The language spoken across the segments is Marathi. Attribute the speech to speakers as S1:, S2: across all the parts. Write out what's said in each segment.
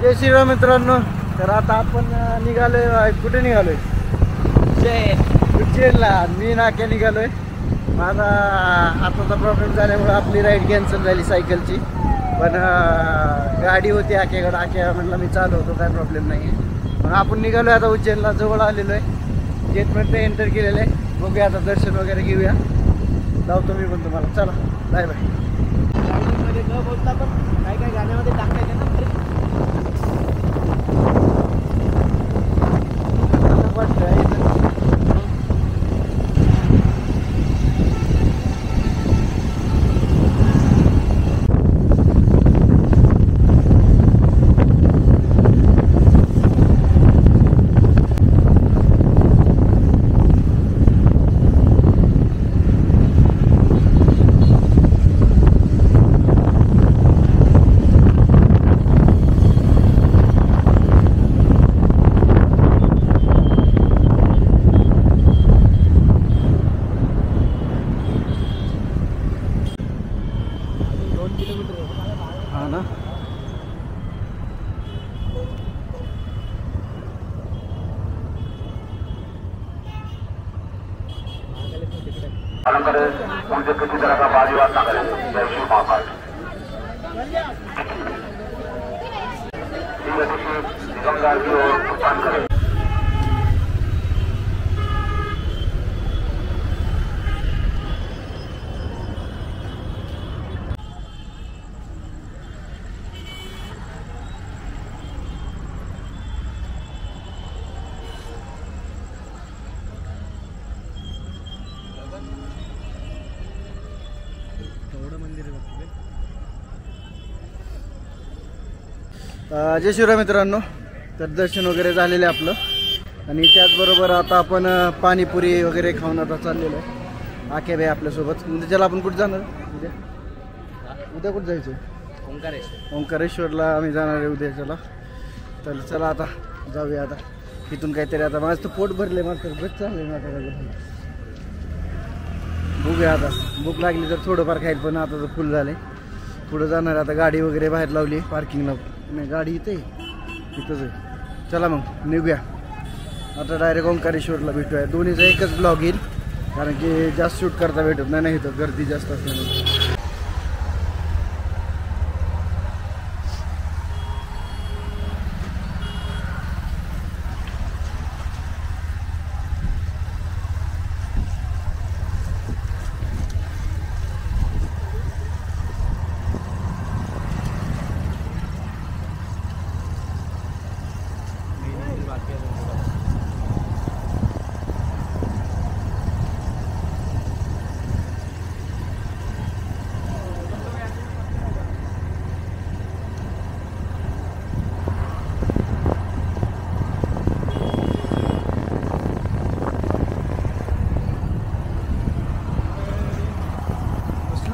S1: जय श्रीराम मित्रांनो. तर आता आपण निघालोय. कुठे निघालोय? उज्जैनला. मी नाक्या निघालोय. माझा आताचा प्रॉब्लेम झाल्यामुळे आपली राईड कॅन्सल झाली सायकलची. पण गाडी होती आक्याकडे. आक्या म्हटलं मी चालवतो, काय प्रॉब्लेम नाही आहे. मग आपण निघालोय आता उज्जैनला. जवळ आलेलो आहे. गेटमध्ये एंटर केलेलं आहे. बघूया आता दर्शन वगैरे घेऊया. लावतो मी पण तुम्हाला. चला बाय बाय.
S2: गाडीमध्ये न बोलता पण काय काय गाण्यामध्ये टाकायचं ना.
S3: मुझे किसी तरह का बाजीवाद ना करें. जय श्री महाकाल. निगमदार की ओर भुगतान करें.
S1: जय शिवराय मित्रांनो. तर दर्शन वगैरे झालेलं आहे आपलं. आणि त्याचबरोबर आता आपण पाणीपुरी वगैरे खाऊन आता चाललेलो आहे. आखे भाई आपल्यासोबत. उद्याला आपण कुठे जाणार? उद्या कुठं जायचं? ओंकारेश्वरला आम्ही जाणार आहे उद्याच्याला. तर चला आता जाऊया. आता तिथून काहीतरी आता माझं तर पोट भरले. माझं बस चाललंय माझ्या. बघूया आता. भूक लागली तर थोडंफार खाईल. पण आता तर फुल झाले. पुढं जाणार आता. गाडी वगैरे बाहेर लावली पार्किंगला. नाही गाडी इथे इथंच आहे. चला मग निघूया आता. डायरेक्ट ओंकारेश्वरला भेटूया. दोन्हीचा एकच ब्लॉग येईल. कारण की जास्त शूट करता भेटत नाही. इथं गर्दी जास्त असल्यामुळे.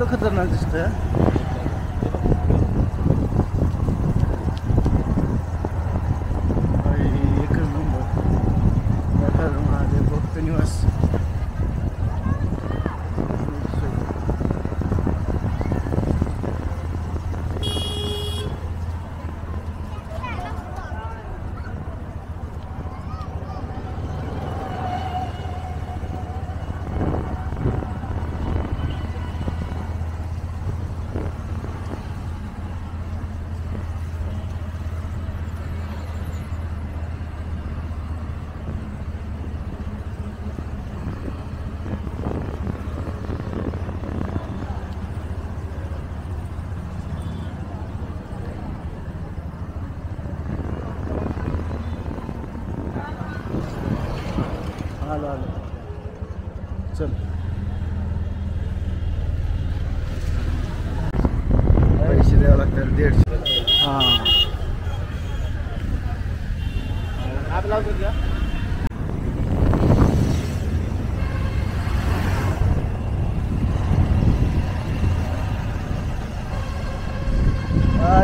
S1: खतरनाक दिसतंय. एकच नंबर. महादेव भक्त निवास. आलो आलो. चल पैसे द्यावं लागतात. 150. हां
S2: आप लावतो का?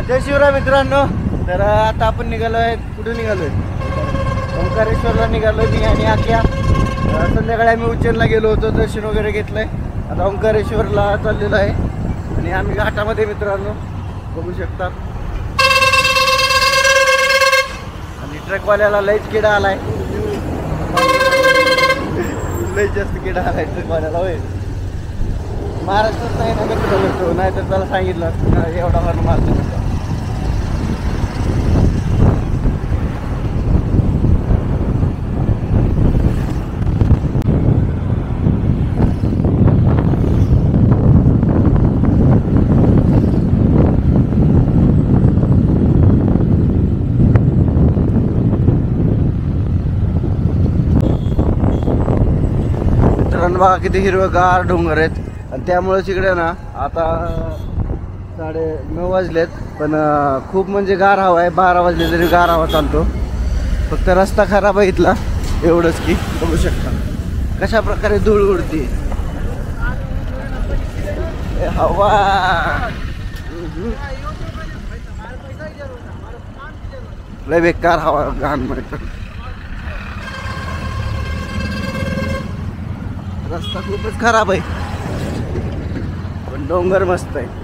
S1: जय शिवराय मित्रांनो. तर आता आपण निघालोय. कुठे निघालोय? ओंकारेश्वरला निघालोय मी आणि आख्या. संध्याकाळी आम्ही उज्जैनला गेलो होतो. दर्शन वगैरे घेतलंय. आता ओंकारेश्वरला चाललेलो आहे. आणि आम्ही घाटामध्ये मित्रांनो बघू शकता. ट्रकवाल्याला लयच किडा आलाय, लय जास्त किडा आलाय ट्रकवाल्याला. होय महाराष्ट्रात नाही ना मित्र, नाही तर त्याला सांगितलं एवढा हॉर्न मारतो. बघा किती हिरवगार डोंगर आहेत, आणि त्यामुळेच इकडे ना आता 9:30 वाजलेत, पण खूप म्हणजे गार हवा आहे. 12 वाजले तरी गार हवा चालतो. फक्त रस्ता खराब आहे इथला, एवढंच की. बघू शकता कशा प्रकारे धूळ उडते, हवा. लय बेकार हवा, घाण म्हणतात. रस्ता खूपच खराब आहे, पण डोंगर मस्त आहे.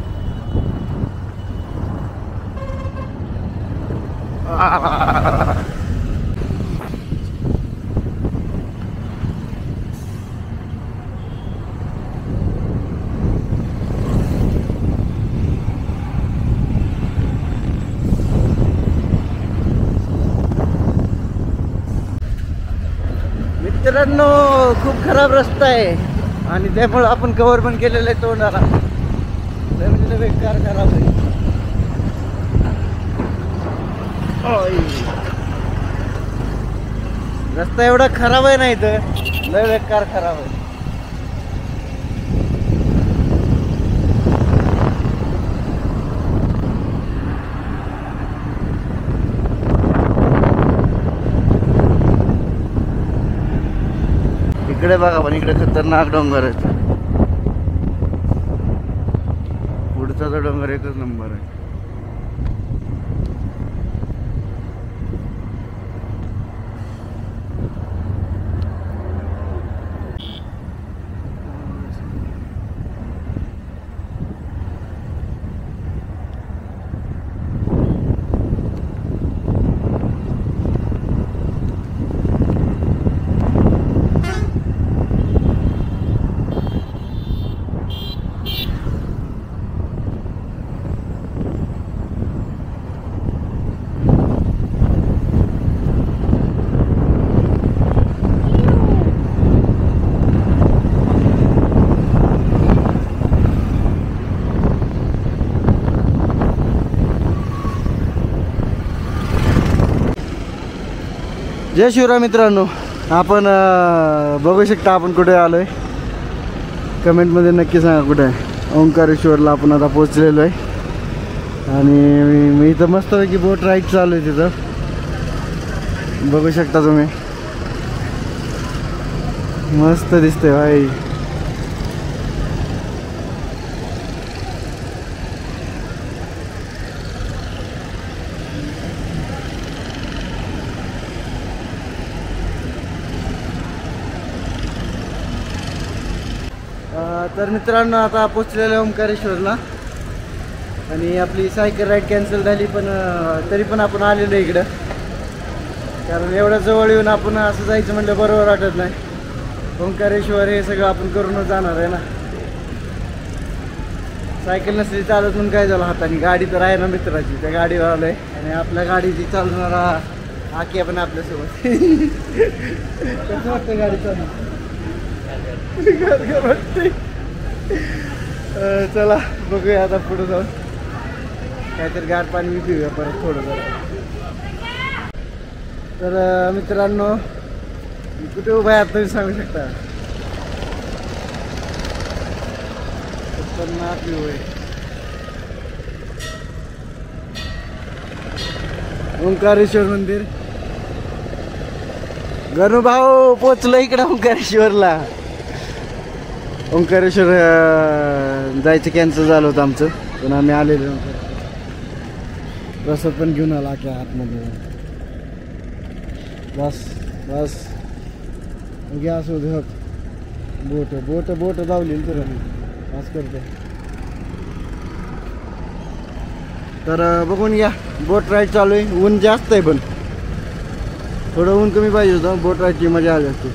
S1: मित्रांनो खूप खराब रस्ता आहे, आणि त्यामुळे आपण कव्हर पण केलेलं आहे तोंडाला. म्हणजे बेकार खराब आहे. रस्ता एवढा खराब आहे ना इथं, लय बेकार खराब आहे. इकडे बघा, पण इकडे खतरनाक डोंगर आहेत. पुढचा तो डोंगर एकच नंबर आहे. जय शिवराय मित्रांनो, आपण बघू शकता आपण कुठे आलोय. कमेंटमध्ये नक्की सांगा कुठे आहे. ओंकारेश्वरला आपण आता पोहोचलेलो आहे, आणि मी इथं मस्तपैकी बोट राईड चालू आहे. तिथं बघू शकता तुम्ही, मस्त दिसते भाई. तर मित्रांनो आता पोचलेलो आहे ओंकारेश्वरला, आणि आपली सायकल राईड कॅन्सल झाली, पण तरी पण आपण आलेलो आहे इकडं. कारण एवढ्या जवळ येऊन आपण असं जायचं म्हटलं बरोबर वाटत नाही. ओंकारेश्वर हे सगळं आपण करूनच जाणार आहे ना. सायकल नसली चालत म्हणून काय झालं, हाताने गाडी तर आहे ना मित्राची, त्या गाडीवर आलो आहे. आणि आपल्या गाडीची चालणारा आकी पण आपल्यासोबत. कसं वाटतं गाडी चालू? वाटते. चला बघूया आता पुढे जाऊन, काहीतरी गार पाणी पिऊया परत थोडं जरा. तर मित्रांनो कुठे उभा आहे तुम्ही सांगू शकता? खतरनाक व्ह्यू आहे. ओंकारेश्वर मंदिर. गणू भाऊ पोचलो इकडे ओंकारेश्वरला. ओंकारेश्वर जायचं कॅन्सल झालं होतं आमचं, पण आम्ही आलेलो नंतर. प्रसाद पण घेऊन आला की आतमध्ये. बस बस घ्या असू दे. बोट बोट बोट धावली तर पास करते. तर बघून घ्या, बोट राईड चालू आहे. ऊन जास्त आहे पण थोडं ऊन कमी पाहिजे होतं, बोट राहायची मजा आली असती.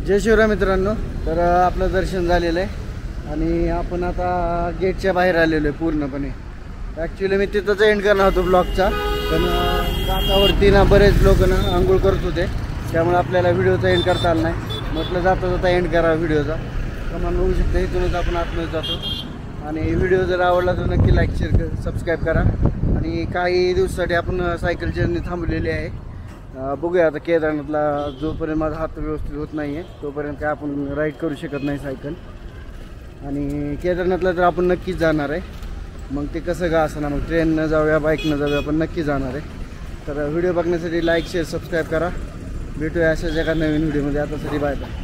S1: जय शिवराय मित्रांनो. तर आपलं दर्शन झालेलं आहे आणि आपण आता गेटच्या बाहेर आलेलो आहे पूर्णपणे. ॲक्च्युली मी तिथंच एंड करणार होतो ब्लॉगचा, पण घाटावरती ना बरेच लोक ना आंघोळ करत होते, त्यामुळे आपल्याला व्हिडिओचा एंड करता आला नाही. म्हटलं जाता जाता एंड करा व्हिडिओचा. प्रमाण बघू शकता, इथूनच आपण आतमध्ये जातो. आणि व्हिडिओ जर आवडला तर नक्की लाईक शेअर सबस्क्राईब करा. आणि काही दिवसासाठी आपण सायकल जर्नी थांबलेली आहे. बघूया आता केदारनाथला जोपर्यंत माझा हात व्यवस्थित होत नाही आहे तोपर्यंत काय आपण राईड करू शकत नाही सायकल. आणि केदारनाथला तर आपण नक्कीच जाणार आहे. मग ते कसं का असं ना, मग ट्रेननं जाऊया बाईकनं जाऊया, पण नक्की जाणार आहे. तर व्हिडिओ बघण्यासाठी लाईक शेअर सबस्क्राईब करा. भेटूया अशाच एका नवीन व्हिडिओमध्ये. आतासाठी बाय बाय.